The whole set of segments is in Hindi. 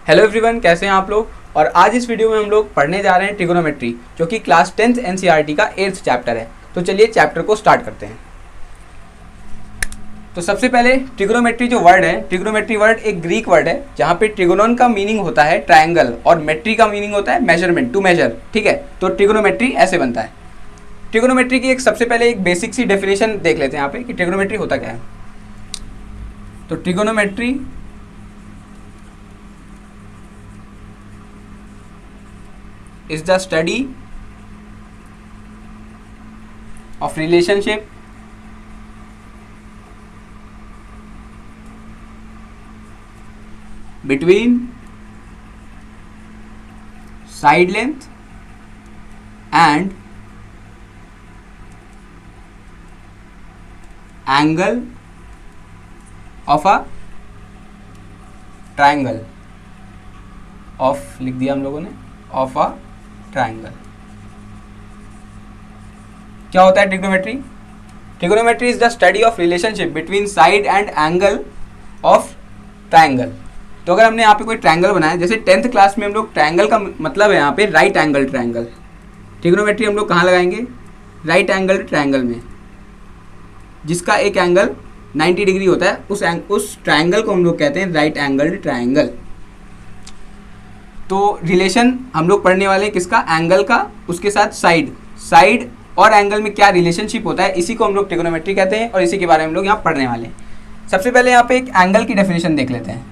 हेलो एवरीवन, कैसे हैं आप लोग। और आज इस वीडियो में हम लोग पढ़ने जा रहे हैं ट्रिगोनोमेट्री, जो कि क्लास 10th एनसीईआरटी का 8th चैप्टर है। तो चलिए चैप्टर को स्टार्ट करते हैं। तो सबसे पहले ट्रिगोनोमेट्री जो वर्ड है, ट्रिगोनोमेट्री वर्ड एक ग्रीक वर्ड है जहाँ पे ट्रिगोनोन का मीनिंग होता है ट्रायंगल और मेट्री का मीनिंग होता है मेजरमेंट, टू मेजर। ठीक है, तो ट्रिगोनोमेट्री ऐसे बनता है। ट्रिगोनोमेट्री की सबसे पहले एक बेसिक सी डेफिनेशन देख लेते हैं यहाँ पे कि ट्रिगोनोमेट्री होता क्या है। तो trigonometry is the study of relationship between side length and angle of a triangle of, लिख दिया हम लोगों ने, of a ट्रायंगल। क्या होता है trigonometry? Trigonometry is the study of relationship between side and angle of triangle. तो अगर हमने यहाँ पे कोई ट्रायंगल बनाया, जैसे 10th क्लास में हम लोग ट्रायंगल का मतलब है यहाँ पे राइट एंगल ट्रायंगल। ट्रिगोनोमेट्री हम लोग कहाँ लगाएंगे? राइट एंगल ट्रायंगल में, जिसका एक एंगल 90 डिग्री होता है। उस ट्रायंगल को हम लोग कहते हैं राइट एंगल ट्रायंगल। तो रिलेशन हम लोग पढ़ने वाले हैं किसका? एंगल का, उसके साथ साइड और एंगल में क्या रिलेशनशिप होता है, इसी को हम लोग ट्रिगोनोमेट्री कहते हैं और इसी के बारे में हम लोग यहाँ पढ़ने वाले हैं। सबसे पहले यहाँ पे एक एंगल की डेफिनेशन देख लेते हैं।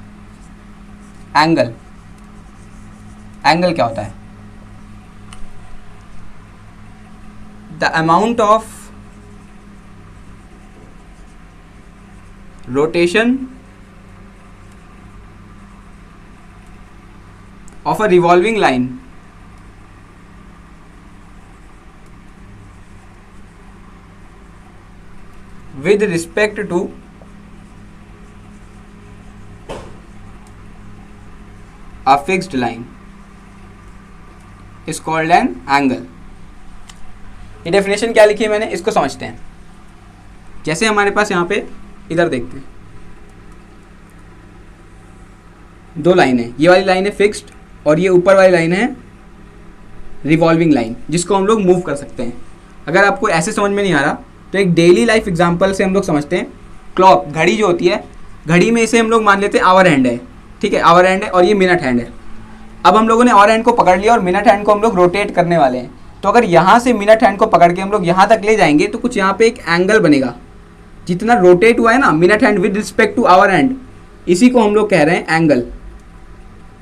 एंगल क्या होता है? The amount of rotation of a revolving line with respect to a fixed line is called an angle। ये डेफिनेशन क्या लिखी है मैंने, इसको समझते हैं। जैसे हमारे पास यहाँ पे इधर देखते हैं, दो लाइन है, ये वाली लाइन है फिक्स्ड और ये ऊपर वाली लाइन है रिवॉल्विंग लाइन, जिसको हम लोग मूव कर सकते हैं। अगर आपको ऐसे समझ में नहीं आ रहा तो एक डेली लाइफ एग्जांपल से हम लोग समझते हैं। क्लॉक, घड़ी जो होती है, घड़ी में इसे हम लोग मान लेते हैं आवर हैंड है। ठीक है, आवर हैंड है और ये मिनट हैंड है। अब हम लोगों ने आवर हैंड को पकड़ लिया और मिनट हैंड को हम लोग रोटेट करने वाले हैं। तो अगर यहाँ से मिनट हैंड को पकड़ के हम लोग यहाँ तक ले जाएंगे तो कुछ यहाँ पे एक एंगल बनेगा। जितना रोटेट हुआ है ना minute hand with respect to our hand, इसी को हम लोग कह रहे हैं एंगल।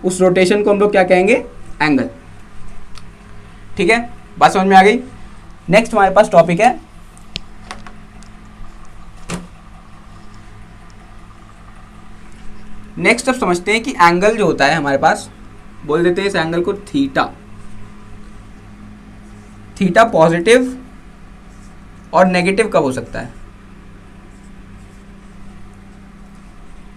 उस रोटेशन को हम लोग क्या कहेंगे? एंगल। ठीक है, बात समझ में आ गई। नेक्स्ट हमारे पास टॉपिक है नेक्स्ट। अब समझते हैं कि एंगल जो होता है हमारे पास, बोल देते हैं इस एंगल को थीटा। थीटा पॉजिटिव और नेगेटिव कब हो सकता है?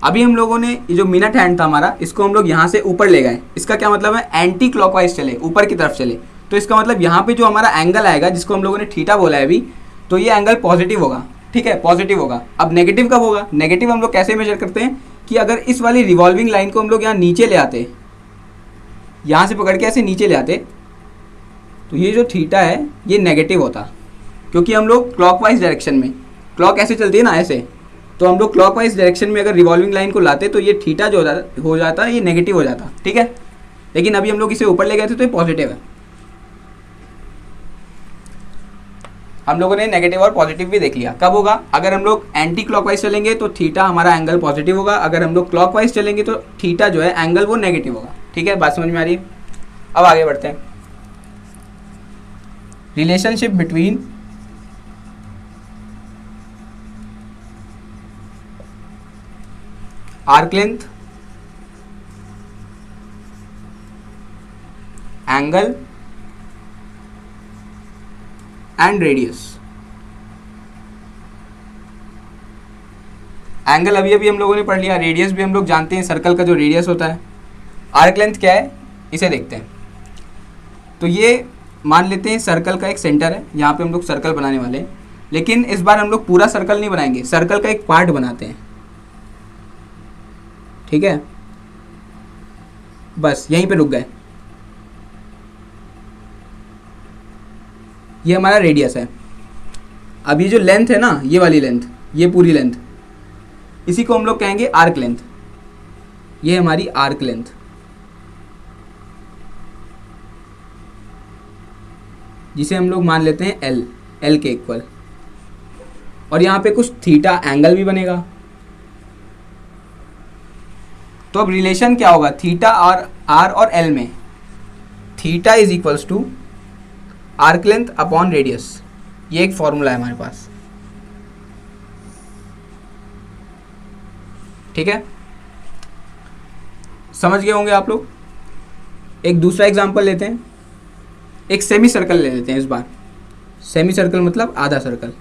अभी हम लोगों ने ये जो मिनट हैंड था हमारा, इसको हम लोग यहाँ से ऊपर ले गए। इसका क्या मतलब है? एंटी क्लॉकवाइज चले, ऊपर की तरफ चले। तो इसका मतलब यहाँ पे जो हमारा एंगल आएगा, जिसको हम लोगों ने थीटा बोला है अभी, तो ये एंगल पॉजिटिव होगा। ठीक है, पॉजिटिव होगा। अब नेगेटिव कब होगा? नेगेटिव हम लोग कैसे मेजर करते हैं कि अगर इस वाली रिवॉल्विंग लाइन को हम लोग यहाँ नीचे ले आते, यहाँ से पकड़ के ऐसे नीचे ले आते, तो ये जो थीटा है ये नेगेटिव होता, क्योंकि हम लोग क्लॉकवाइज डायरेक्शन में, क्लॉक ऐसे चलती है ना ऐसे, तो हम लोग क्लॉकवाइज डायरेक्शन में अगर रिवॉल्विंग लाइन को लाते तो ये थीटा जो हो जाता ये नेगेटिव हो जाता। ठीक है, लेकिन अभी हम लोग इसे ऊपर ले गए थे तो ये पॉजिटिव है। हम लोगों ने नेगेटिव और पॉजिटिव भी देख लिया। कब होगा? अगर हम लोग एंटी क्लॉकवाइज चलेंगे तो थीटा हमारा एंगल पॉजिटिव होगा। अगर हम लोग क्लॉकवाइज चलेंगे तो थीटा जो है एंगल वो नेगेटिव होगा। ठीक है, बात समझ में आ रही है। अब आगे बढ़ते हैं। Relationship between arc length, angle and radius. Angle अभी अभी हम लोगों ने पढ़ लिया, रेडियस भी हम लोग जानते हैं, सर्कल का जो रेडियस होता है। आर्क लेंथ क्या है, इसे देखते हैं। तो ये मान लेते हैं सर्कल का एक सेंटर है, यहाँ पे हम लोग सर्कल बनाने वाले हैं, लेकिन इस बार हम लोग पूरा सर्कल नहीं बनाएंगे, सर्कल का एक पार्ट बनाते हैं, ठीक है। बस यहीं पे रुक गए। ये हमारा रेडियस है। अब ये जो लेंथ है ना, ये वाली लेंथ, ये पूरी लेंथ, इसी को हम लोग कहेंगे आर्क लेंथ। ये हमारी आर्क लेंथ। जिसे हम लोग मान लेते हैं एल, एल के इक्वल। और यहाँ पे कुछ थीटा एंगल भी बनेगा। तो अब रिलेशन क्या होगा थीटा और आर और एल में? Theta is equals to arc length upon radius. ये एक फॉर्मूला है हमारे पास, ठीक है। समझ गए होंगे आप लोग। एक दूसरा एग्जांपल लेते हैं, एक सेमी सर्कल ले लेते हैं इस बार। सेमी सर्कल मतलब आधा सर्कल।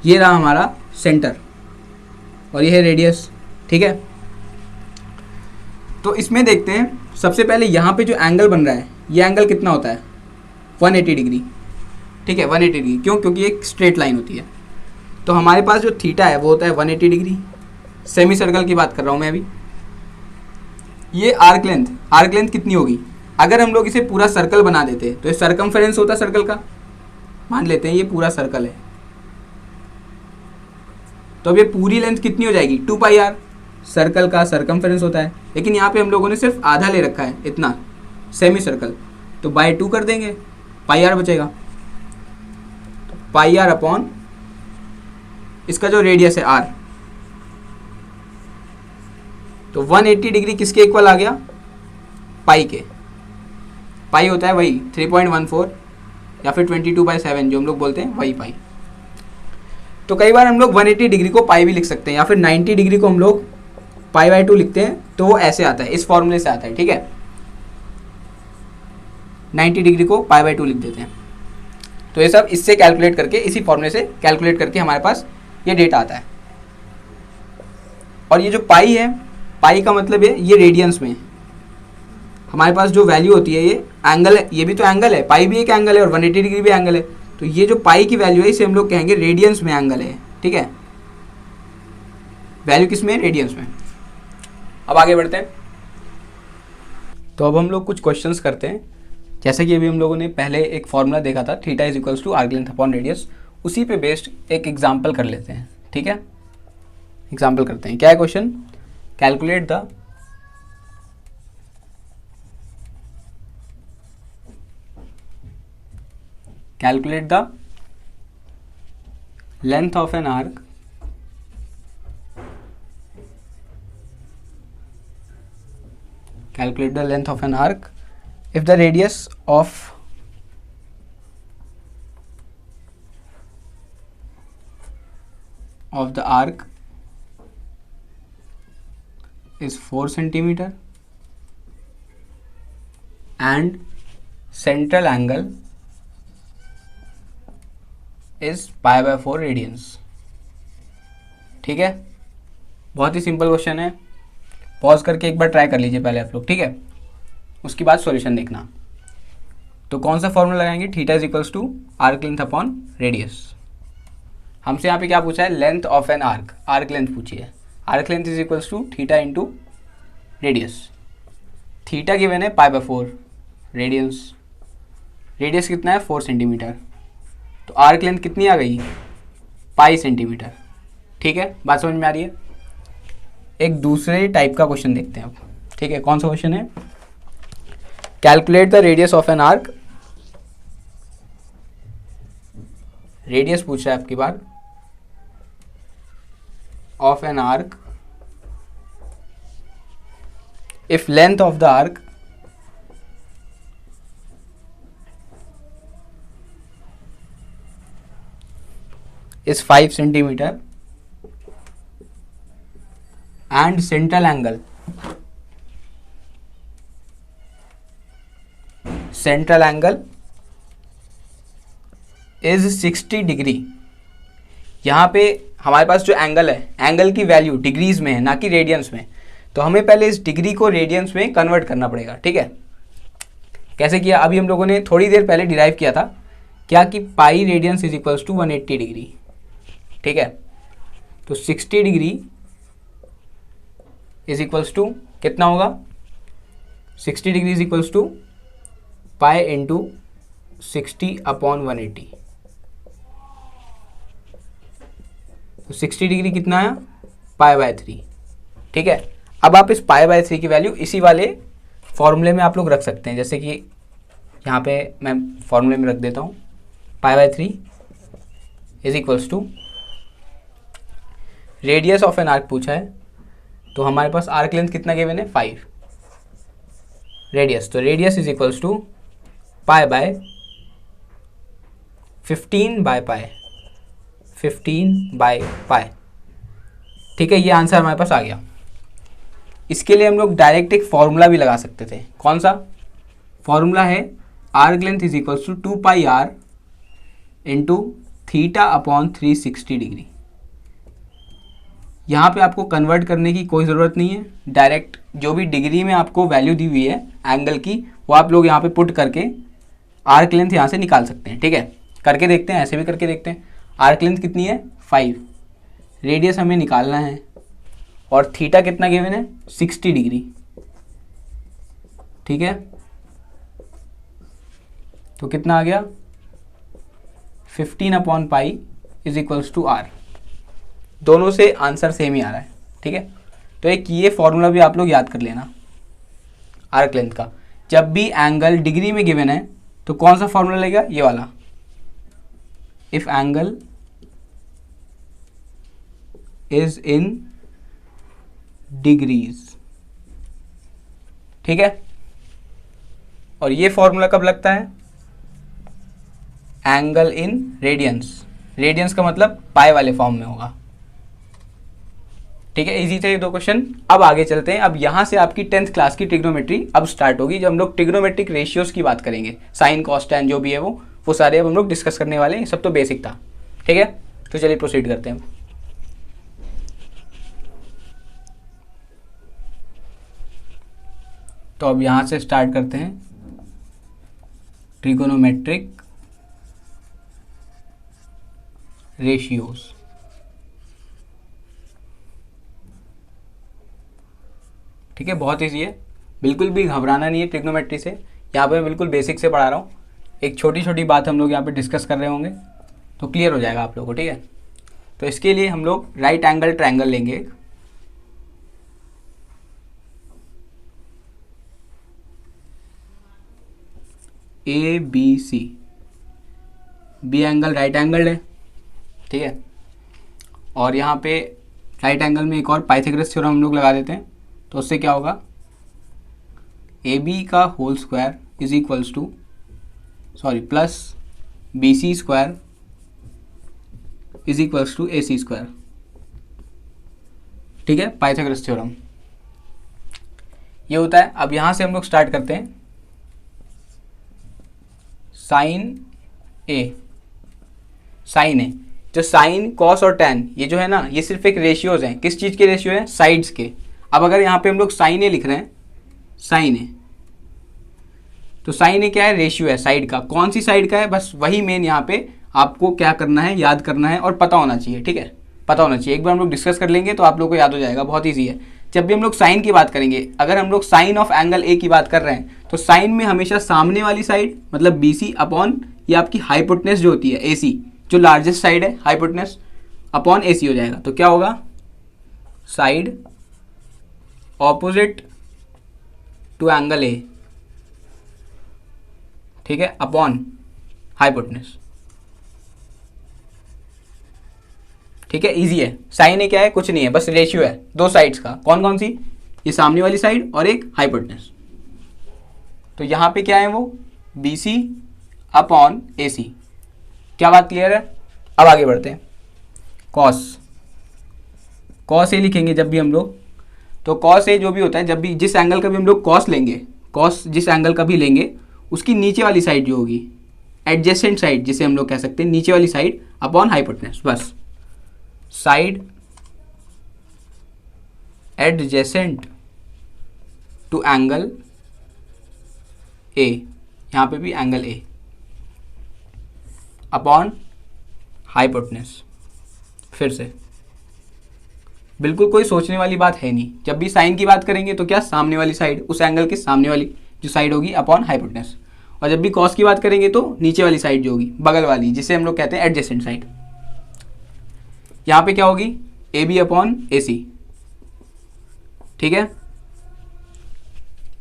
ये रहा हमारा सेंटर और ये है रेडियस, ठीक है। तो इसमें देखते हैं, सबसे पहले यहाँ पे जो एंगल बन रहा है, ये एंगल कितना होता है? 180 डिग्री, ठीक है। 180 डिग्री क्यों? क्योंकि एक स्ट्रेट लाइन होती है। तो हमारे पास जो थीटा है वो होता है 180 डिग्री। सेमी सर्कल की बात कर रहा हूँ मैं अभी। ये आर्क लेंथ, आर्क लेंथ कितनी होगी? अगर हम लोग इसे पूरा सर्कल बना देते तो ये सर्कमफेरेंस होता सर्कल का। मान लेते हैं ये पूरा सर्कल है, तो अब ये पूरी लेंथ कितनी हो जाएगी? 2 पाई आर। सर्कल का सर्कमफेरेंस होता है, लेकिन यहाँ पे हम लोगों ने सिर्फ आधा ले रखा है, इतना सेमी सर्कल, तो बाय 2 कर देंगे, पाई आर बचेगा। तो पाई आर अपॉन इसका जो रेडियस है आर, तो 180 डिग्री किसके इक्वल आ गया? पाई के। पाई होता है वही 3.14 या फिर 22/7 जो हम लोग बोलते हैं, वही पाई। तो कई बार हम लोग 180 डिग्री को पाई भी लिख सकते हैं, या फिर 90 डिग्री को हम लोग पाई बाय 2 लिखते हैं, तो वो ऐसे आता है, इस फॉर्मूले से आता है, ठीक है। 90 डिग्री को पाई बाय 2 लिख देते हैं। तो ये सब इससे कैलकुलेट करके, इसी फॉर्मूले से कैलकुलेट करके हमारे पास ये डेटा आता है। और ये जो पाई है, पाई का मतलब है ये रेडियंस में हमारे पास जो वैल्यू होती है, ये एंगल है, ये भी तो एंगल है, पाई भी एक एंगल है और 180 डिग्री भी एंगल है। तो ये जो पाई की वैल्यू है इसे हम लोग कहेंगे रेडियंस में एंगल है, ठीक है। वैल्यू किस में? रेडियंस में। अब आगे बढ़ते हैं। तो अब हम लोग कुछ क्वेश्चंस करते हैं। जैसे कि अभी हम लोगों ने पहले एक फॉर्मूला देखा था, theta is equals to arc length upon radius, उसी पे बेस्ड एक एग्जाम्पल कर लेते हैं, ठीक है। एग्जाम्पल करते हैं। क्या है question? Calculate the length of an arc if the radius of the arc is 4 centimeter and central angle is pi by 4 radians, ठीक है। बहुत ही सिंपल क्वेश्चन है। पॉज करके एक बार ट्राई कर लीजिए पहले आप लोग, ठीक है। उसके बाद सॉल्यूशन देखना। तो कौन सा फॉर्मूला लगाएंगे? Theta is equals to arc length upon radius. हमसे यहाँ पे क्या पूछा है? Length of an arc, arc length पूछी है। Arc length is equals to theta into radius. Theta given है पाई बाय 4, रेडियंस, रेडियस कितना है? 4 सेंटीमीटर। तो आर्क लेंथ कितनी आ गई? पाई सेंटीमीटर, ठीक है। बात समझ में आ रही है। एक दूसरे टाइप का क्वेश्चन देखते हैं अब, ठीक है। कौन सा क्वेश्चन है? Calculate the radius of an arc. Radius पूछ रहा है आपकी बार of an arc if length of the arc is 5 centimeter and central angle is 60 degree. यहाँ पे हमारे पास जो एंगल है, एंगल की वैल्यू डिग्रीज में है, ना कि रेडियंस में। तो हमें पहले इस डिग्री को रेडियंस में कन्वर्ट करना पड़ेगा, ठीक है। कैसे किया? अभी हम लोगों ने थोड़ी देर पहले डिराइव किया था, क्या कि pi radians is equals to 180 degree, ठीक है। तो 60 डिग्री इज इक्वल्स टू कितना होगा, 60 degree is equals to pi into 60/180। तो 60 डिग्री कितना आया, पाई/3। ठीक है, अब आप इस पाई/3 की वैल्यू इसी वाले फॉर्मूले में आप लोग रख सकते हैं, जैसे कि यहाँ पे मैं फॉर्मूले में रख देता हूँ, पाई/3 is equals to radius of an arc पूछा है, तो हमारे पास आर्क लेंथ कितना गिवन है, 5 रेडियस, तो रेडियस इज इक्वल्स टू पाई/15/पाई, 15/पाई। ठीक है, ये आंसर हमारे पास आ गया। इसके लिए हम लोग डायरेक्ट एक फॉर्मूला भी लगा सकते थे। कौन सा फॉर्मूला है, arc length is equals to 2πr into θ/360 degree. यहाँ पे आपको कन्वर्ट करने की कोई ज़रूरत नहीं है, डायरेक्ट जो भी डिग्री में आपको वैल्यू दी हुई है एंगल की, वो आप लोग यहाँ पे पुट करके आर्क लेंथ यहाँ से निकाल सकते हैं। ठीक है, करके देखते हैं, ऐसे भी करके देखते हैं। आर्क लेंथ कितनी है, 5, रेडियस हमें निकालना है, और थीटा कितना गिवन है, 60 डिग्री। ठीक है, तो कितना आ गया, 15/पाई इज इक्वल्स टू आर। दोनों से आंसर सेम ही आ रहा है। ठीक है, तो एक ये फॉर्मूला भी आप लोग याद कर लेना आर्क लेंथ का। जब भी एंगल डिग्री में गिवन है तो कौन सा फॉर्मूला लगेगा, ये वाला, if angle is in degrees. ठीक है, और ये फॉर्मूला कब लगता है, एंगल इन रेडियंस। रेडियंस का मतलब पाई वाले फॉर्म में होगा। ठीक है, इजी थे ये 2 क्वेश्चन। अब आगे चलते हैं। अब यहाँ से आपकी 10th क्लास की ट्रिग्नोमेट्री अब स्टार्ट होगी, जब हम लोग ट्रिग्नोमेट्रिक रेशियोज की बात करेंगे। साइन कॉस टैन जो भी है वो सारे अब हम लोग डिस्कस करने वाले हैं। सब तो बेसिक था। ठीक है, तो चलिए प्रोसीड करते हैं। तो अब यहाँ से स्टार्ट करते हैं ट्रिगोनोमेट्रिक रेशियोज। ठीक है, बहुत ईजी है, बिल्कुल भी घबराना नहीं है ट्रिग्नोमेट्री से। यहाँ पे मैं बिल्कुल बेसिक से पढ़ा रहा हूँ, एक छोटी छोटी बात हम लोग यहाँ पे डिस्कस कर रहे होंगे तो क्लियर हो जाएगा आप लोगों को। ठीक है, तो इसके लिए हम लोग राइट एंगल ट्रायंगल लेंगे। ABC, B angle right angle है। ठीक है, और यहाँ पे राइट एंगल में एक और पाइथागोरस थ्योरम हम लोग लगा देते हैं, तो उससे क्या होगा, AB का whole square is equals to plus BC square is equals to AC square. ठीक है, पाइथागोरस थ्योरम ये होता है। अब यहाँ से हम लोग स्टार्ट करते हैं। साइन ए, जो साइन कॉस और टैन ये जो है ना, ये सिर्फ एक रेशियोज हैं। किस चीज़ के रेशियो है, साइड्स के। अब अगर यहाँ पे हम लोग साइन ए लिख रहे हैं, साइन ए, तो साइन ए क्या है, रेशियो है साइड का। कौन सी साइड का है, बस वही मेन यहाँ पे आपको क्या करना है, याद करना है और पता होना चाहिए। ठीक है, पता होना चाहिए। एक बार हम लोग डिस्कस कर लेंगे तो आप लोगों को याद हो जाएगा, बहुत ईजी है। जब भी हम लोग साइन की बात करेंगे, अगर हम लोग साइन ऑफ एंगल ए की बात कर रहे हैं, तो साइन में हमेशा सामने वाली साइड मतलब BC अपॉन ये आपकी हाइपोटेनस जो होती है AC, जो लार्जेस्ट साइड है हाइपोटेनस, अपॉन AC हो जाएगा। तो क्या होगा, side opposite to angle A, ठीक है, अपॉन हाइपोटेनस। ठीक है, इजी है। साइन ए क्या है, कुछ नहीं है, बस रेशियो है दो साइड्स का। कौन कौन सी, ये सामने वाली साइड और एक हाइपोटेनस। तो यहाँ पे क्या है, वो BC अपॉन AC। क्या बात क्लियर है। अब आगे बढ़ते हैं। कॉस ए लिखेंगे जब भी हम लोग, तो कॉस ए जो भी होता है, जब भी जिस एंगल का भी हम लोग कॉस लेंगे, कॉस जिस एंगल का भी लेंगे, उसकी नीचे वाली साइड जो होगी, एडजेसेंट साइड जिसे हम लोग कह सकते हैं, नीचे वाली साइड अपॉन हाइपोटेनस। बस side adjacent to angle A, यहाँ पे भी एंगल ए अपॉन हाइपोटेनस। फिर से बिल्कुल कोई सोचने वाली बात है नहीं। जब भी साइन की बात करेंगे तो क्या, सामने वाली साइड, उस एंगल के सामने वाली जो साइड होगी अपॉन हाइपोटेनस। और जब भी कॉस की बात करेंगे तो नीचे वाली साइड जो होगी, बगल वाली, जिसे हम लोग कहते हैं एडजेसेंट साइड। यहाँ पे क्या होगी, ए बी अपॉन ए सी। ठीक है,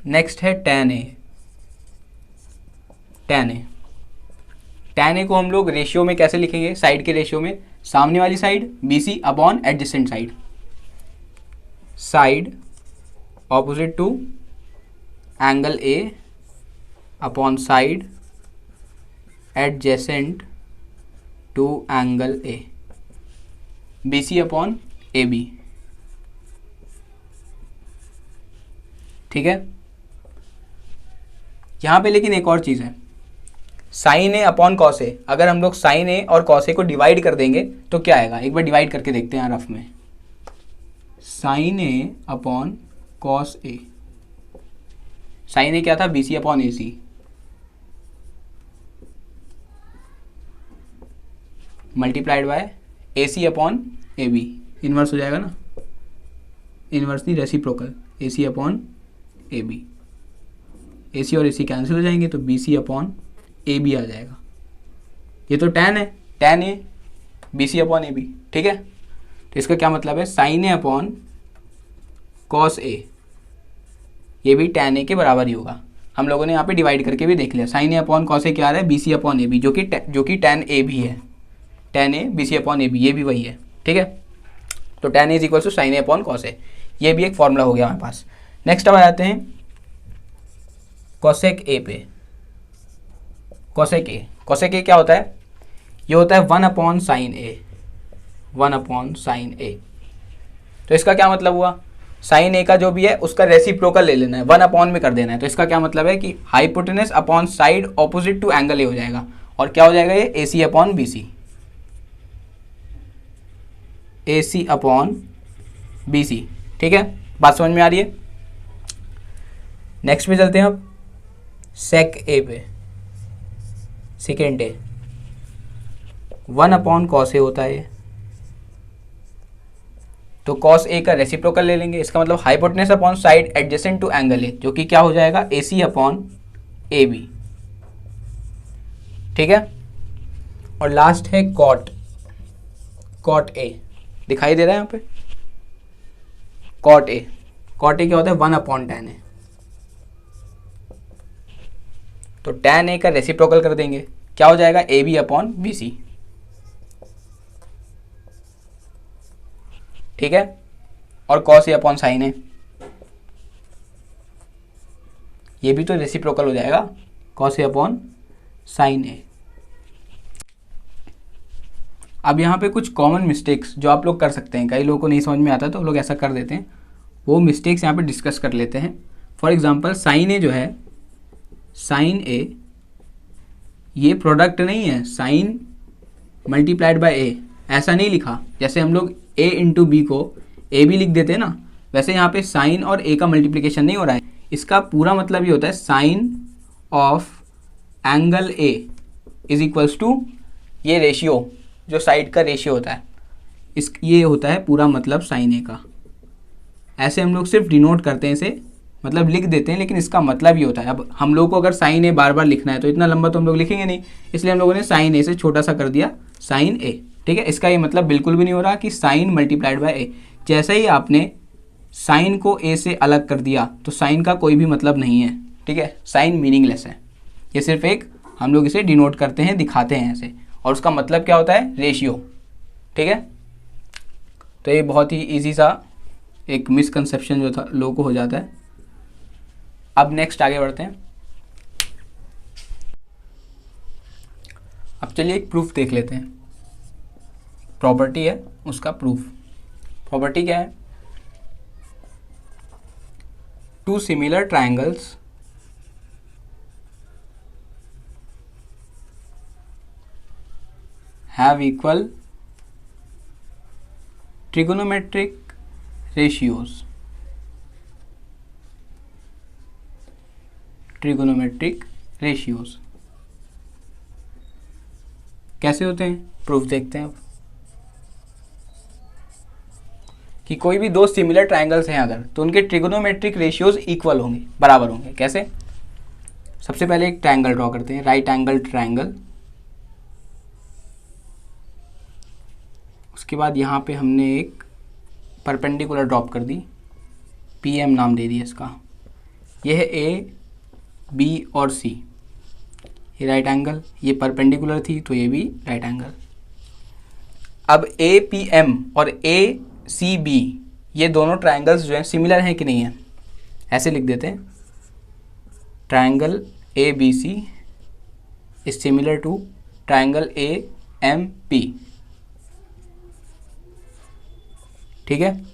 नेक्स्ट है tan ए। tan ए, tan ए को हम लोग रेशियो में कैसे लिखेंगे, साइड के रेशियो में, सामने वाली side B C upon adjacent side, side opposite to angle A upon side adjacent to angle A, B C upon A B. ठीक है, यहां पे लेकिन एक और चीज है, sine A upon cos A. अगर हम लोग साइन ए और कॉस ए को डिवाइड कर देंगे तो क्या आएगा, एक बार डिवाइड करके देखते हैं रफ में। Sine A upon cos A, sine A क्या था, B C upon A C, multiplied by A C upon A B. Inverse हो जाएगा ना, इनवर्स नहीं reciprocal, A C upon A B. A C और ए सी कैंसिल हो जाएंगे तो B C upon A B आ जाएगा। ये तो tan है, tan A B C upon A B. ठीक है, तो इसका क्या मतलब है, sine A upon cos A, ये भी tan ए के बराबर ही होगा। हम लोगों ने यहाँ पे डिवाइड करके भी देख लिया, sine A upon cos A क्या आ रहा है, B C upon A B, जो कि tan ए भी है, tan A B C upon A B, ये भी वही है। ठीक है, तो tan A is equal to sine A upon cos A, ये भी एक फॉर्मूला हो गया हमारे पास। नेक्स्ट अब आ जाते हैं कोसेक ए पे। कोसेक ए, कोसेक ए क्या होता है, ये होता है 1 अपॉन साइन ए, 1 अपॉन साइन ए। तो इसका क्या मतलब हुआ, साइन ए का जो भी है उसका रेसिप्रोकल ले लेना है, 1 अपॉन में कर देना है। तो इसका क्या मतलब है कि hypotenuse upon side opposite to angle A हो जाएगा, और क्या हो जाएगा ये, A C upon B C, A C upon B C. ठीक है, बात समझ में आ रही है। नेक्स्ट पे चलते हैं अब सेक ए पे, सेकेंड ए, 1 अपॉन कॉस ए होता है, तो कॉस ए का रेसिप्रोकल ले लेंगे। इसका मतलब hypotenuse upon side adjacent to angle A, जो कि क्या हो जाएगा, ए सी अपॉन ए बी। ठीक है, और लास्ट है कॉट, कॉट ए, दिखाई दे रहा है यहाँ पे, कॉट ए, कॉट ए क्या होता है, 1 अपॉन tan ए। तो tan ए का रेसिप्रोकल कर देंगे, क्या हो जाएगा, A B upon B C. ठीक है, और cos A upon sine A, ये भी तो रेसिप्रोकल हो जाएगा, cos A upon sine A. अब यहाँ पे कुछ कॉमन मिस्टेक्स जो आप लोग कर सकते हैं, कई लोगों को नहीं समझ में आता तो लोग ऐसा कर देते हैं, वो मिस्टेक्स यहाँ पे डिस्कस कर लेते हैं। फॉर एग्जांपल साइन ए जो है, साइन ए ये प्रोडक्ट नहीं है, साइन मल्टीप्लाइड बाय ए, ऐसा नहीं लिखा। जैसे हम लोग a इंटू बी को ए बी लिख देते हैं ना, वैसे यहाँ पे साइन और a का मल्टीप्लिकेशन नहीं हो रहा है। इसका पूरा मतलब ये होता है sine of angle a is equals to ये रेशियो, जो साइड का रेशियो होता है, ये होता है पूरा मतलब साइन ए का। ऐसे हम लोग सिर्फ डिनोट करते हैं इसे, मतलब लिख देते हैं, लेकिन इसका मतलब ये होता है। अब हम लोग को अगर साइन ए बार बार लिखना है तो इतना लंबा तो हम लोग लिखेंगे नहीं, इसलिए हम लोगों ने साइन ए से छोटा सा कर दिया साइन ए। ठीक है, इसका ये मतलब बिल्कुल भी नहीं हो रहा कि साइन मल्टीप्लाइड बाय ए। जैसे ही आपने साइन को ए से अलग कर दिया तो साइन का कोई भी मतलब नहीं है। ठीक है, साइन मीनिंगलेस है, ये सिर्फ एक हम लोग इसे डिनोट करते हैं, दिखाते हैं ऐसे, और उसका मतलब क्या होता है, रेशियो। ठीक है, तो ये बहुत ही ईजी सा एक मिसकंसेप्शन जो था लोगों को हो जाता है। अब नेक्स्ट आगे बढ़ते हैं। अब चलिए एक प्रूफ देख लेते हैं। प्रॉपर्टी है, उसका प्रूफ। प्रॉपर्टी क्या है, two similar triangles have equal trigonometric ratios, trigonometric ratios कैसे होते हैं, प्रूफ देखते हैं। अब कि कोई भी दो सिमिलर ट्रायंगल्स हैं अगर, तो उनके ट्रिगोनोमेट्रिक रेशियोज इक्वल होंगे, बराबर होंगे। कैसे? सबसे पहले एक ट्रायंगल ड्रॉ करते हैं, राइट एंगल ट्रायंगल। उसके बाद यहाँ पे हमने एक परपेंडिकुलर ड्रॉप कर दी, PM नाम दे दिया इसका। यह है A, B और C, ये राइट एंगल, ये परपेंडिकुलर थी तो ये भी राइट एंगल। अब APM और ACB ये दोनों ट्रायंगल्स जो हैं सिमिलर हैं कि नहीं हैं, ऐसे लिख देते हैं, triangle ABC is similar to triangle AMP। ठीक है,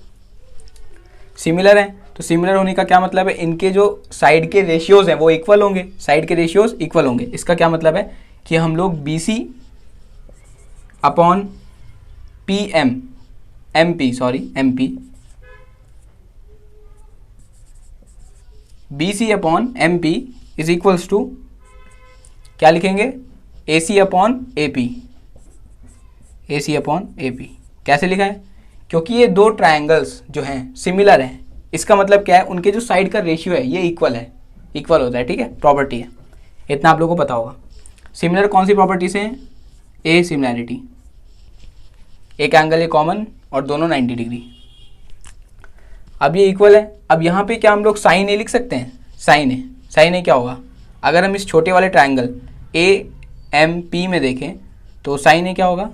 सिमिलर है तो सिमिलर होने का क्या मतलब है, इनके जो साइड के रेशियोज हैं वो इक्वल होंगे, साइड के रेशियोज इक्वल होंगे। इसका क्या मतलब है कि हम लोग BC upon MP BC upon MP is equals to क्या लिखेंगे, AC अपॉन AP। कैसे लिखा है? क्योंकि ये दो ट्रायंगल्स जो हैं सिमिलर हैं, इसका मतलब क्या है, उनके जो साइड का रेशियो है ये इक्वल होता है। ठीक है, प्रॉपर्टी है, इतना आप लोगों को पता होगा। सिमिलर कौन सी प्रॉपर्टी से हैं? ए सिमिलैरिटी, एक एंगल है कॉमन और दोनों 90 डिग्री। अब ये इक्वल है, अब यहाँ पे क्या हम लोग साइन ए लिख सकते हैं? साइन ए क्या होगा, अगर हम इस छोटे वाले ट्रायंगल AMP में देखें तो साइन ए क्या होगा,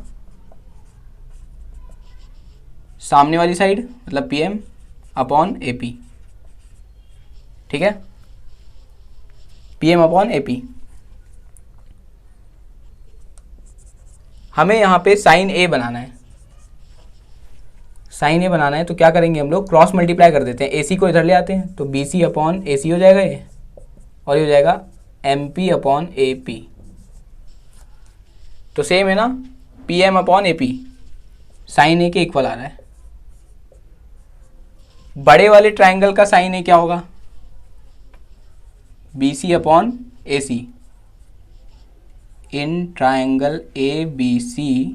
सामने वाली साइड मतलब PM अपॉन AP। ठीक है, PM अपॉन AP। हमें यहाँ पे साइन A बनाना है, तो क्या करेंगे हम लोग, क्रॉस मल्टीप्लाई कर देते हैं, AC को इधर ले आते हैं तो BC अपॉन AC हो जाएगा ये, और ये हो जाएगा MP अपॉन AP। तो सेम है ना, PM upon AP sine A के इक्वल आ रहा है। बड़े वाले ट्रायंगल का साइन ए क्या होगा, BC upon AC। In triangle ABC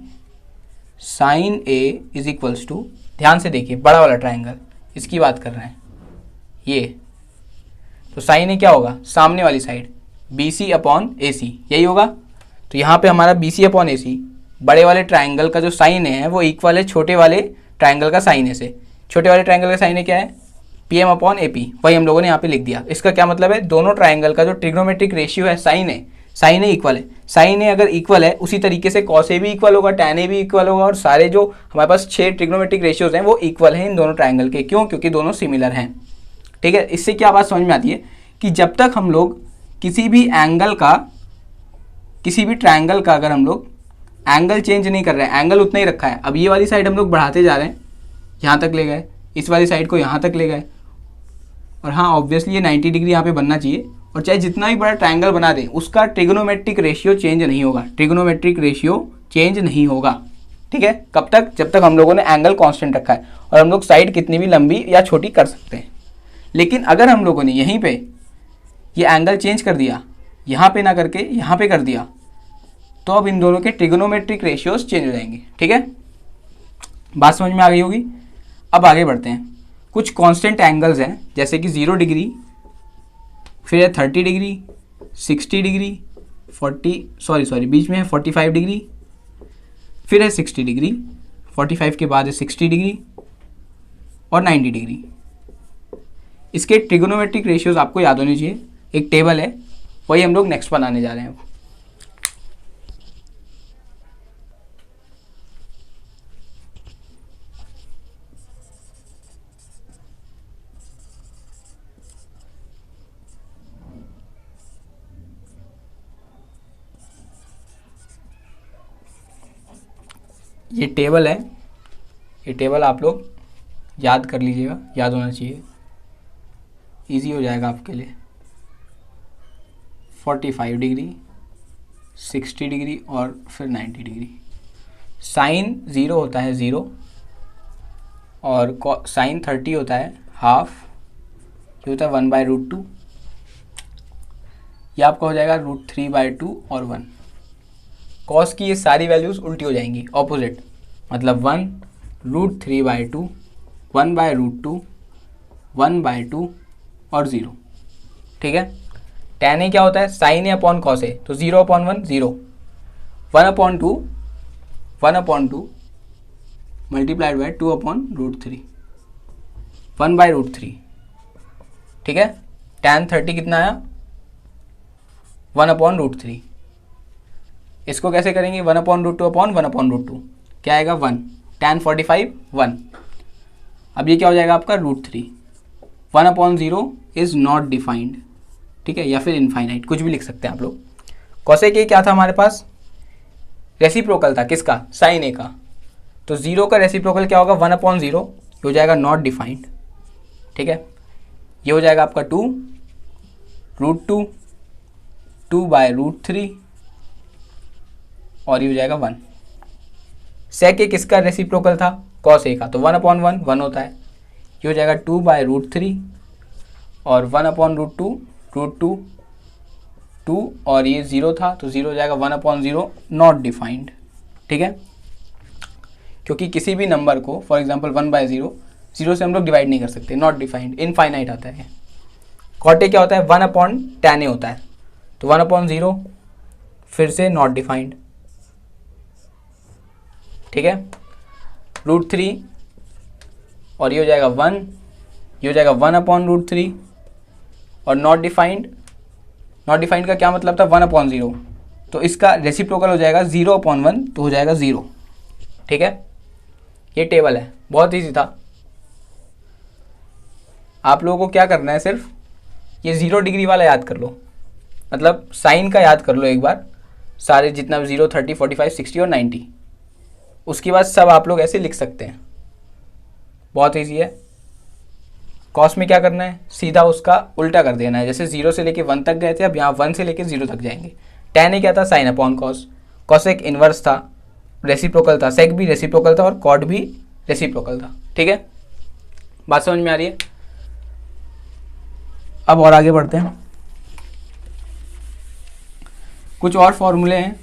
sine A is equals to, ध्यान से देखिए बड़ा वाला ट्रायंगल, इसकी बात कर रहे हैं ये, तो साइन ए क्या होगा, सामने वाली साइड BC अपॉन AC, यही होगा। तो यहाँ पे हमारा BC अपॉन AC बड़े वाले ट्रायंगल का जो साइन है वो इक्वल है छोटे वाले ट्रायंगल का साइन ए से। छोटे वाले ट्रायंगल का साइन ए क्या है, PM अपॉन AP, वही हम लोगों ने यहाँ पे लिख दिया। इसका क्या मतलब है, दोनों ट्रायंगल का जो ट्रिग्नोमेट्रिक रेशियो है साइन ए इक्वल है। साइन ए अगर इक्वल है, उसी तरीके से कॉस ए भी इक्वल होगा, टैन ए भी इक्वल होगा, और सारे जो हमारे पास 6 ट्रिग्नोमेट्रिक रेशियोज हैं वो इक्वल हैं इन दोनों ट्रायंगल के। क्यों? क्योंकि दोनों सिमिलर हैं। ठीक है, इससे क्या बात समझ में आती है कि जब तक हम लोग किसी भी ट्रायंगल का अगर हम लोग एंगल चेंज नहीं कर रहे हैं, एंगल उतना ही रखा है, अब ये वाली साइड हम लोग बढ़ाते जा रहे हैं, यहाँ तक ले गए, इस वाली साइड को यहाँ तक ले गए, और हाँ ऑब्वियसली ये 90 डिग्री यहाँ पे बनना चाहिए, और चाहे जितना भी बड़ा ट्रायंगल बना दें उसका ट्रिग्नोमेट्रिक रेशियो चेंज नहीं होगा। ठीक है, कब तक? जब तक हम लोगों ने एंगल कांस्टेंट रखा है, और हम लोग साइड कितनी भी लंबी या छोटी कर सकते हैं। लेकिन अगर हम लोगों ने यहीं पे ये एंगल चेंज कर दिया, यहाँ पे ना करके यहाँ पे कर दिया, तो अब इन दोनों के ट्रिग्नोमेट्रिक रेशियोज चेंज हो जाएंगे। ठीक है, बात समझ में आ गई होगी। अब आगे बढ़ते हैं। कुछ कांस्टेंट एंगल्स हैं जैसे कि 0 डिग्री, फिर है 30 डिग्री, 60 डिग्री, बीच में है 45 डिग्री, फिर है 60 डिग्री, 45 के बाद है 60 डिग्री और 90 डिग्री। इसके ट्रिग्नोमेट्रिक रेशियोज आपको याद होने चाहिए, एक टेबल है, वही हम लोग नेक्स्ट बनाने जा रहे हैं। ये टेबल है, ये टेबल आप लोग याद कर लीजिएगा, याद होना चाहिए, इजी हो जाएगा आपके लिए। 45 डिग्री, 60 डिग्री और फिर 90 डिग्री। साइन 0 होता है 0, और साइन 30 होता है हाफ, ये होता है 1/√2, ये आपका हो जाएगा √3/2 और 1। कॉस की ये सारी वैल्यूज़ उल्टी हो जाएंगी, ऑपोजिट, मतलब 1 √3/2 1/√2, 1/2 और 0। ठीक है, tan a क्या होता है, sin a upon cos a, तो 0/1 0, 1/2 1/2 मल्टीप्लाइड बाय 2/√3, 1/√3। ठीक है, tan 30 कितना आया, 1/√3। इसको कैसे करेंगे, 1/√2 अपॉन 1/√2 क्या आएगा 1, tan 45 1। अब ये क्या हो जाएगा आपका √3, 1/0 इज़ नॉट डिफाइंड। ठीक है, या फिर इनफाइनाइट, कुछ भी लिख सकते हैं आप लोग। कॉसेक ए क्या था हमारे पास, रेसिप्रोकल था किसका, साइन ए का, तो 0 का रेसिप्रोकल क्या होगा 1/0, ये हो जाएगा नॉट डिफाइंड। ठीक है, ये हो जाएगा आपका 2√2, 2/√3 और ये हो जाएगा 1। सेक ए किसका रेसिप्रोकल था, कॉस ए का, तो 1/1 1 होता है, ये हो जाएगा 2/√3 और 1/√2 √2 2 और ये 0 था तो 0 हो जाएगा 1/0 नॉट डिफाइंड। ठीक है, क्योंकि किसी भी नंबर को फॉर एग्जांपल 1/0 0 से हम लोग डिवाइड नहीं कर सकते, नॉट डिफाइंड, इनफाइनाइट आता है। कॉट ए क्या होता है, 1/tan a होता है, तो 1/0 फिर से नॉट डिफाइंड। ठीक है, √3 और ये हो जाएगा 1, ये हो जाएगा 1/√3 और नॉट डिफाइंड। नॉट डिफाइंड का क्या मतलब था, 1/0, तो इसका रेसिप्रोकल हो जाएगा 0/1 तो हो जाएगा 0। ठीक है, ये टेबल है, बहुत ईजी था। आप लोगों को क्या करना है, सिर्फ ये 0 डिग्री वाला याद कर लो, मतलब साइन का याद कर लो एक बार, सारे जितना 0 30 45 60 और 90, उसके बाद सब आप लोग ऐसे लिख सकते हैं, बहुत ईजी है। कॉस में क्या करना है, सीधा उसका उल्टा कर देना है, जैसे 0 से लेके 1 तक गए थे, अब यहाँ 1 से लेके 0 तक जाएंगे। tan ए क्या था, sine upon cos, cosec inverse था, रेसिप्रोकल था, सेक भी रेसिप्रोकल था और कॉट भी रेसिप्रोकल था। ठीक है, बात समझ में आ रही है। अब और आगे बढ़ते हैं, कुछ और फॉर्मूले हैं।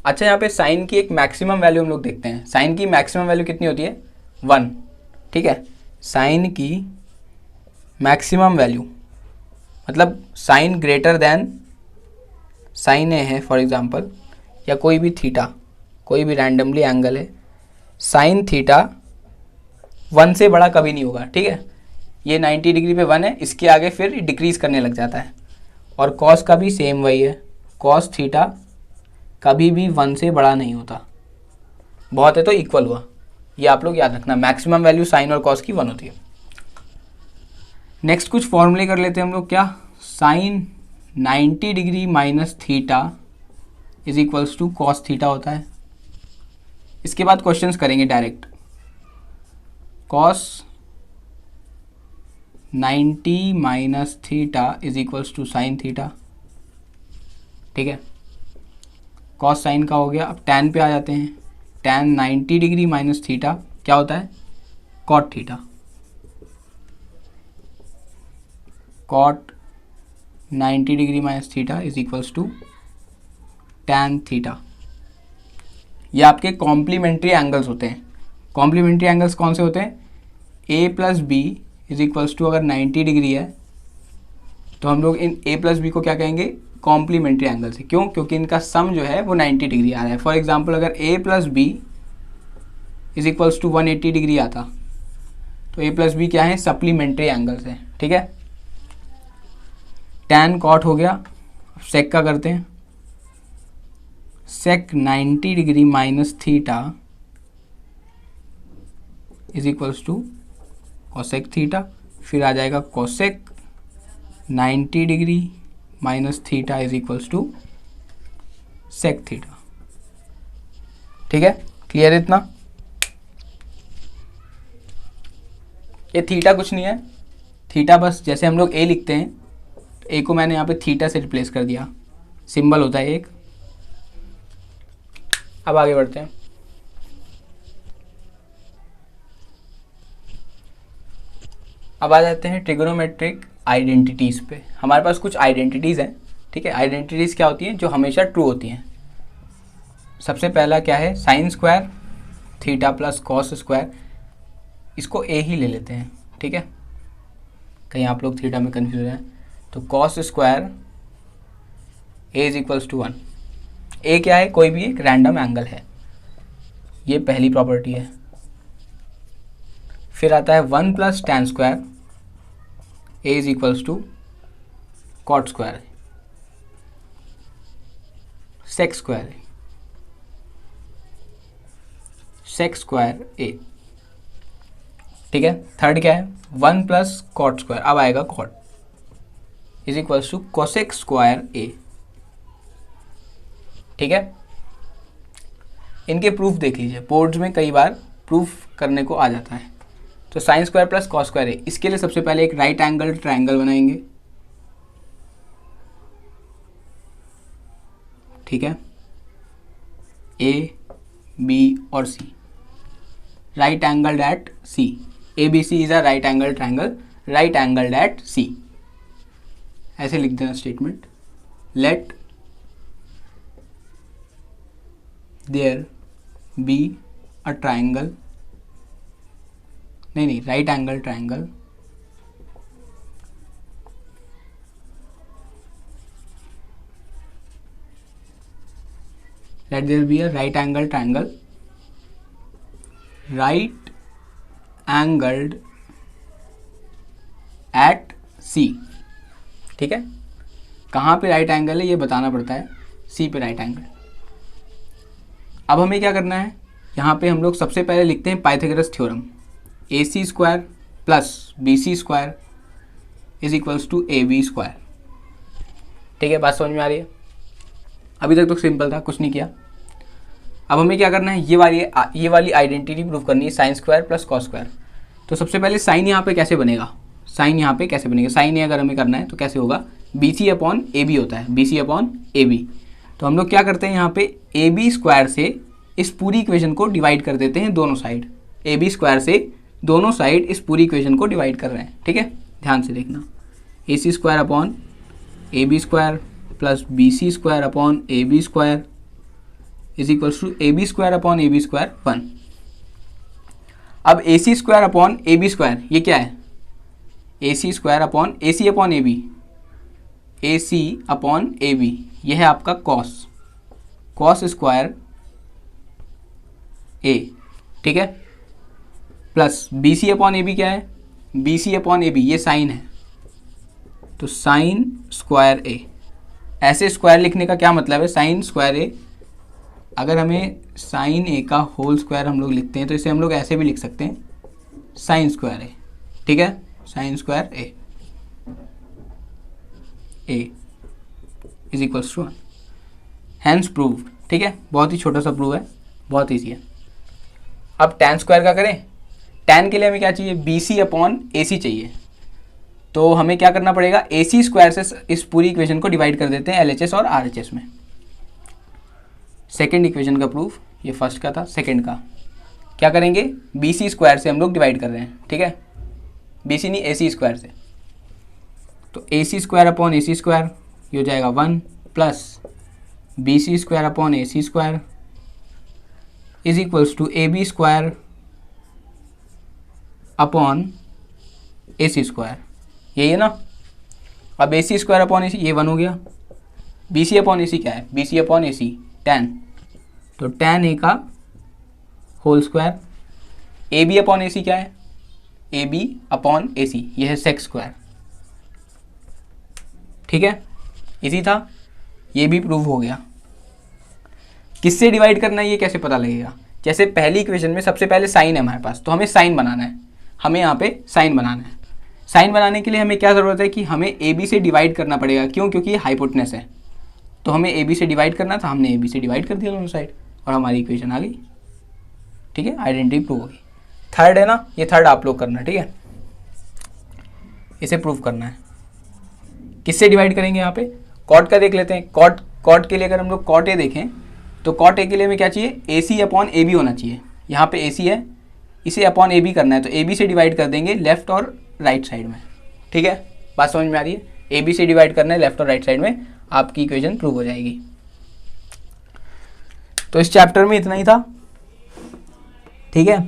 अच्छा, यहाँ पे साइन की एक मैक्सिमम वैल्यू हम लोग देखते हैं। साइन की मैक्सिमम वैल्यू कितनी होती है, 1। ठीक है, साइन की मैक्सिमम वैल्यू मतलब साइन ग्रेटर देन साइन ए है फॉर एग्जांपल, या कोई भी थीटा, कोई भी रैंडमली एंगल है, साइन थीटा 1 से बड़ा कभी नहीं होगा। ठीक है, ये 90 डिग्री पे 1 है, इसके आगे फिर डिक्रीज करने लग जाता है। और कॉस का भी सेम वही है, कॉस थीटा कभी भी 1 से बड़ा नहीं होता, बहुत है तो इक्वल हुआ, ये आप लोग याद रखना। मैक्सिमम वैल्यू साइन और कॉस की 1 होती है। नेक्स्ट कुछ फॉर्मूले कर लेते हैं हम लोग, क्या, sine 90 degree minus theta is equals to cos theta होता है। इसके बाद क्वेश्चंस करेंगे direct. Cos 90 minus theta is equals to sine theta. ठीक है, कॉस साइन का हो गया। अब टैन पे आ जाते हैं, टैन 90 डिग्री माइनस थीटा क्या होता है, cot theta. Cot 90 degree minus theta is equals to tan theta. ये आपके कॉम्प्लीमेंट्री एंगल्स होते हैं। कॉम्प्लीमेंट्री एंगल्स कौन से होते हैं, A plus B is equals to, अगर 90 डिग्री है तो हम लोग इन ए प्लस बी को क्या कहेंगे, कॉम्प्लीमेंट्री एंगल से। क्यों, क्योंकि इनका सम जो है वो 90 डिग्री आ रहा है। फॉर एग्जांपल अगर A plus B is equals to 180 degree आता तो ए प्लस बी क्या है, सप्लीमेंट्री एंगल्स है। ठीक है, टैन कॉट हो गया। सेक का करते हैं, sec 90 degree minus theta is equals to cosec theta, फिर आ जाएगा cosec 90 degree minus theta is equals to sec theta. ठीक है, क्लियर है इतना। ये थीटा कुछ नहीं है, थीटा बस जैसे हम लोग ए लिखते हैं, ए को मैंने यहाँ पे थीटा से रिप्लेस कर दिया, सिंबल होता है एक। अब आगे बढ़ते हैं। अब आ जाते हैं ट्रिगोनोमेट्रिक आइडेंटिटीज़ पे। हमारे पास कुछ आइडेंटिटीज़ हैं। ठीक है, आइडेंटिटीज़ क्या होती हैं, जो हमेशा ट्रू होती हैं। सबसे पहला क्या है, sine square theta plus cos square, इसको ए ही ले लेते हैं, ठीक है, कहीं आप लोग थीटा में कन्फ्यूज हैं। तो cos square A is equals to 1। A क्या है, कोई भी एक रैंडम एंगल है, ये पहली प्रॉपर्टी है। फिर आता है 1 plus tan square A is equals to cot square sec square A, ठीक है। थर्ड क्या है, 1 प्लस कॉट स्क्वायर, अब आएगा cot, is equals to cosec square A, ठीक है। इनके प्रूफ देख लीजिए, बोर्ड्स में कई बार प्रूफ करने को आ जाता है। तो sine square plus cos square A, इसके लिए सबसे पहले एक राइट एंगल ट्रायंगल बनाएंगे, ठीक है, ए बी और C, right angled at C, A B C is a right angle triangle, right angled at C, ऐसे लिख देना statement. Let there be a triangle, नहीं, right angle triangle let there be a right angle triangle, right angled at C, ठीक है। कहाँ पे राइट एंगल है ये बताना पड़ता है, सी पे राइट एंगल। अब हमें क्या करना है, यहाँ पे हम लोग सबसे पहले लिखते हैं Pythagoras theorem, A C square plus B C square is equals to A B square, ठीक है। बात समझ में आ रही है, अभी तक तो सिंपल था, कुछ नहीं किया। अब हमें क्या करना है, ये वाली आइडेंटिटी प्रूव करनी है, sine square plus cos square. तो सबसे पहले साइन यहाँ पे कैसे बनेगा, साइन यहाँ पे कैसे बनेगा, साइन ए अगर हमें करना है तो कैसे होगा, B C upon A B होता है, B C upon A B. तो हम लोग क्या करते हैं, यहाँ पे ए बी स्क्वायर से इस पूरी इक्वेशन को डिवाइड कर देते हैं दोनों साइड, ए बी स्क्वायर से दोनों साइड इस पूरी इक्वेशन को डिवाइड कर रहे हैं, ठीक है। ध्यान से देखना, A C square upon A B square plus B C square upon A B square is equals to A B square upon A B square 1। अब A C square upon A B square ये क्या है, A C square upon A C upon A B, A C upon A B, यह है आपका कॉस, कॉस स्क्वायर ए, ठीक है, plus B C upon A B क्या है, B C upon A B ये साइन है, तो साइन स्क्वायर ए। ऐसे स्क्वायर लिखने का क्या मतलब है, साइन स्क्वायर ए, अगर हमें साइन ए का होल स्क्वायर हम लोग लिखते हैं तो इसे हम लोग ऐसे भी लिख सकते हैं, साइन स्क्वायर ए, ठीक है, sine square A is equals to 1, hence proved, ठीक है। बहुत ही छोटा सा प्रूव है, बहुत ईजी है। अब टैन स्क्वायर का करें, टैन के लिए हमें क्या चाहिए, बी सी अपॉन ए सी चाहिए, तो हमें क्या करना पड़ेगा, ए सी स्क्वायर से इस पूरी इक्वेशन को डिवाइड कर देते हैं एल एच एस और आर एच एस में। सेकेंड इक्वेशन का प्रूफ, ये फर्स्ट का था, सेकेंड का क्या करेंगे, बी सी स्क्वायर से हम लोग डिवाइड कर रहे हैं, ठीक है, बी सी नहीं ए सी स्क्वायर से, तो A C square upon A C square ये हो जाएगा 1 plus B C square upon A C square is equals to A B square upon A C square, यही है ना। अब A C square upon A सी ये 1 हो गया, B C upon A C क्या है, B C upon A C tan, तो टैन ए का whole square, A B upon A C क्या है, ए बी अपॉन ए सी ये है सेक स्क्वायर, ठीक है, इजी था, ये भी प्रूव हो गया। किससे डिवाइड करना है ये कैसे पता लगेगा, जैसे पहली इक्वेशन में सबसे पहले साइन है हमारे पास, तो हमें साइन बनाना है, हमें यहाँ पे साइन बनाना है। साइन बनाने के लिए हमें क्या ज़रूरत है कि हमें ए बी से डिवाइड करना पड़ेगा, क्यों, क्योंकि ये हाइपोटेनस है, तो हमें ए बी से डिवाइड करना था, हमने ए बी से डिवाइड कर दिया दोनों साइड और हमारी इक्वेशन आ गई, ठीक है, आइडेंटिटी प्रूव होगी। थर्ड है ना, ये थर्ड आप लोग करना, ठीक है, इसे प्रूव करना है। किससे डिवाइड करेंगे, यहाँ पे कॉट का देख लेते हैं। कॉट के लिए अगर हम लोग कॉट ए देखें तो कॉट ए के लिए हमें क्या चाहिए, ए सी अपॉन ए बी होना चाहिए, यहाँ पे ए सी है, इसे अपॉन ए बी करना है, तो ए बी से डिवाइड कर देंगे लेफ्ट और राइट साइड में, ठीक है, बात समझ में आ रही है, ए बी से डिवाइड करना है लेफ्ट और राइट साइड में, आपकी इक्वेशन प्रूव हो जाएगी। तो इस चैप्टर में इतना ही था, ठीक है।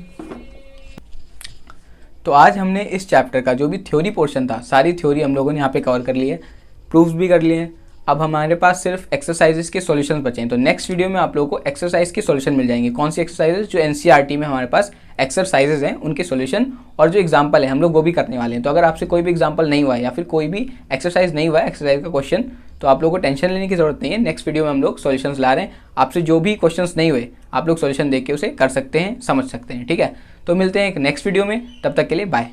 तो आज हमने इस चैप्टर का जो भी थ्योरी पोर्शन था, सारी थ्योरी हम लोगों ने यहाँ पे कवर कर ली है, प्रूफ्स भी कर लिए हैं। अब हमारे पास सिर्फ एक्सरसाइजेस के सॉल्यूशंस बचे हैं। तो नेक्स्ट वीडियो में आप लोगों को एक्सरसाइज के सॉल्यूशन मिल जाएंगे। कौन सी एक्सरसाइजेस? जो एनसीईआरटी में हमारे पास एक्सरसाइजेज हैं उनके सॉल्यूशन, और जो एग्जांपल है हम लोग वो भी करने वाले हैं। तो अगर आपसे कोई भी एग्जांपल नहीं हुआ है या फिर कोई भी एक्सरसाइज नहीं हुआ है, एक्सरसाइज का क्वेश्चन, तो आप लोगों को टेंशन लेने की जरूरत नहीं है। नेक्स्ट वीडियो में हम लोग सॉल्यूशंस ला रहे हैं। आपसे जो भी क्वेश्चंस नहीं हुए आप लोग सॉल्यूशन देख के उसे कर सकते हैं, समझ सकते हैं, ठीक है। तो मिलते हैं एक नेक्स्ट वीडियो में, तब तक के लिए बाय।